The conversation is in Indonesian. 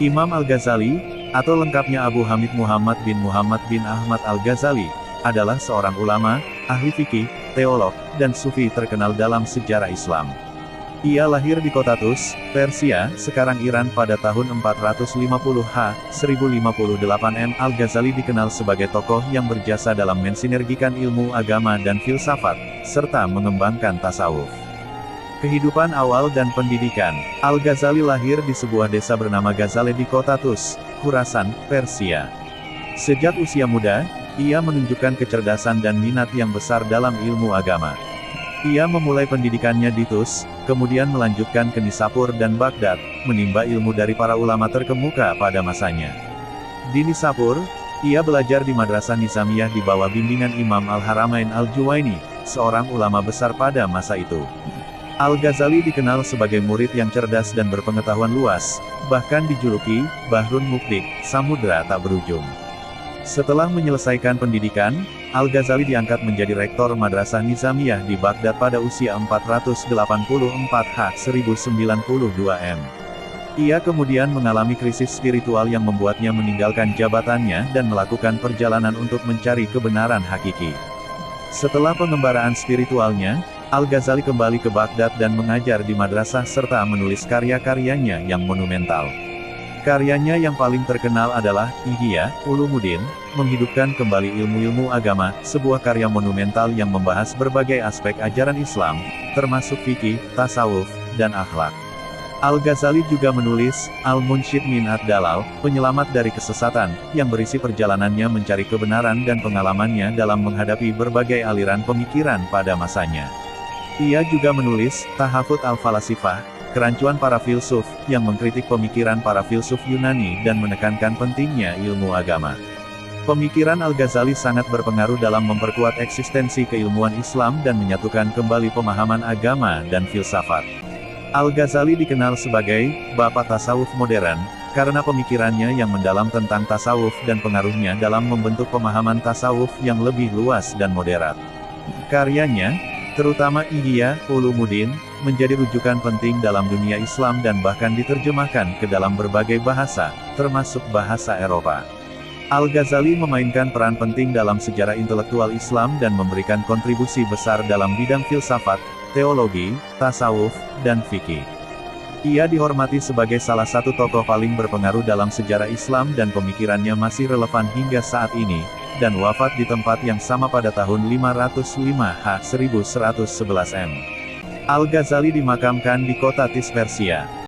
Imam Al-Ghazali, atau lengkapnya Abu Hamid Muhammad bin Ahmad Al-Ghazali, adalah seorang ulama, ahli fikih, teolog, dan sufi terkenal dalam sejarah Islam. Ia lahir di kota Tus, Persia, sekarang Iran pada tahun 450 1058 M. Al-Ghazali dikenal sebagai tokoh yang berjasa dalam mensinergikan ilmu agama dan filsafat, serta mengembangkan tasawuf. Kehidupan awal dan pendidikan. Al-Ghazali lahir di sebuah desa bernama Ghazale di kota Tus, Khurasan, Persia. Sejak usia muda, ia menunjukkan kecerdasan dan minat yang besar dalam ilmu agama. Ia memulai pendidikannya di Tus, kemudian melanjutkan ke Nisapur dan Baghdad, menimba ilmu dari para ulama terkemuka pada masanya. Di Nisapur, ia belajar di Madrasah Nizamiyah di bawah bimbingan Imam Al-Haramain Al-Juwaini, seorang ulama besar pada masa itu. Al-Ghazali dikenal sebagai murid yang cerdas dan berpengetahuan luas, bahkan dijuluki Bahrun Mukdik, samudra tak berujung. Setelah menyelesaikan pendidikan, Al-Ghazali diangkat menjadi rektor Madrasah Nizamiyah di Baghdad pada usia 484 1092 M. Ia kemudian mengalami krisis spiritual yang membuatnya meninggalkan jabatannya dan melakukan perjalanan untuk mencari kebenaran hakiki. Setelah pengembaraan spiritualnya, Al-Ghazali kembali ke Baghdad dan mengajar di madrasah serta menulis karya-karyanya yang monumental. Karyanya yang paling terkenal adalah Ihya Ulumuddin, menghidupkan kembali ilmu-ilmu agama, sebuah karya monumental yang membahas berbagai aspek ajaran Islam, termasuk fikih, tasawuf, dan akhlak. Al-Ghazali juga menulis Al-Munshid min ad-Dalal, penyelamat dari kesesatan, yang berisi perjalanannya mencari kebenaran dan pengalamannya dalam menghadapi berbagai aliran pemikiran pada masanya. Ia juga menulis Tahafut al-Falasifah, kerancuan para filsuf, yang mengkritik pemikiran para filsuf Yunani dan menekankan pentingnya ilmu agama. Pemikiran Al-Ghazali sangat berpengaruh dalam memperkuat eksistensi keilmuan Islam dan menyatukan kembali pemahaman agama dan filsafat. Al-Ghazali dikenal sebagai Bapak Tasawuf Modern, karena pemikirannya yang mendalam tentang tasawuf dan pengaruhnya dalam membentuk pemahaman tasawuf yang lebih luas dan moderat. Karyanya, terutama Ihya Ulumuddin, menjadi rujukan penting dalam dunia Islam dan bahkan diterjemahkan ke dalam berbagai bahasa, termasuk bahasa Eropa. Al-Ghazali memainkan peran penting dalam sejarah intelektual Islam dan memberikan kontribusi besar dalam bidang filsafat, teologi, tasawuf, dan fikih. Ia dihormati sebagai salah satu tokoh paling berpengaruh dalam sejarah Islam dan pemikirannya masih relevan hingga saat ini, dan wafat di tempat yang sama pada tahun 505 1111 M. Al-Ghazali dimakamkan di kota Tis, Persia.